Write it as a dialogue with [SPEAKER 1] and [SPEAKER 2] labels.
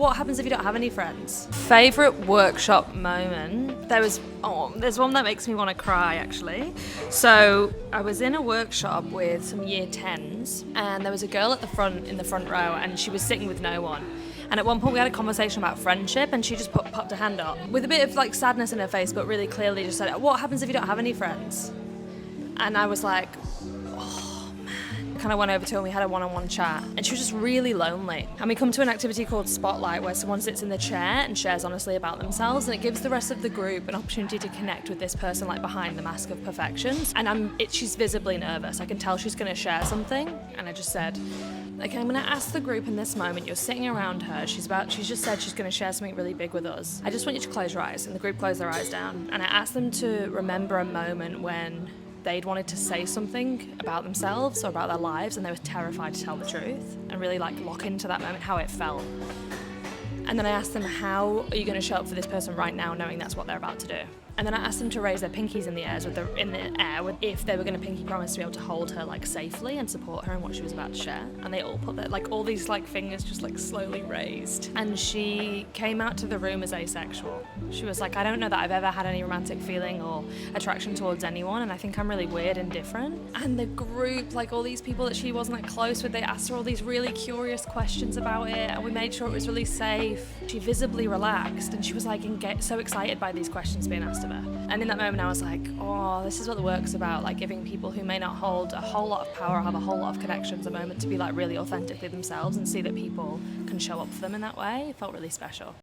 [SPEAKER 1] What happens if you don't have any friends? Favourite workshop moment? There's one that makes me want to cry actually. So I was in a workshop with some year 10s and there was a girl at the front in the front row and she was sitting with no one. And at one point we had a conversation about friendship and she just popped her hand up with a bit of like sadness in her face, but really clearly just said, what happens if you don't have any friends? And I was like, kind of went over to her and we had a one-on-one chat and she was just really lonely. And we come to an activity called Spotlight where someone sits in the chair and shares honestly about themselves, and it gives the rest of the group an opportunity to connect with this person like behind the mask of perfection. And she's visibly nervous. I can tell she's going to share something, and I just said, okay, I'm going to ask the group in this moment, you're sitting around her, she's just said she's going to share something really big with us. I just want you to close your eyes. And the group closed their eyes down and I asked them to remember a moment when they'd wanted to say something about themselves or about their lives and they were terrified to tell the truth, and really like lock into that moment, how it felt. And then I asked them, how are you going to show up for this person right now knowing that's what they're about to do? And then I asked them to raise their pinkies in the air if they were going to pinky promise to be able to hold her like safely and support her in what she was about to share. And they all put their all these like fingers just like slowly raised. And she came out to the room as asexual. She was like, I don't know that I've ever had any romantic feeling or attraction towards anyone, and I think I'm really weird and different. And the group, like all these people that she wasn't that close with, they asked her all these really curious questions about it, and we made sure it was really safe. She visibly relaxed and she was like so excited by these questions being asked of her. And in that moment I was like, oh, this is what the work's about, like giving people who may not hold a whole lot of power or have a whole lot of connections a moment to be like really authentically themselves and see that people can show up for them in that way. It felt really special.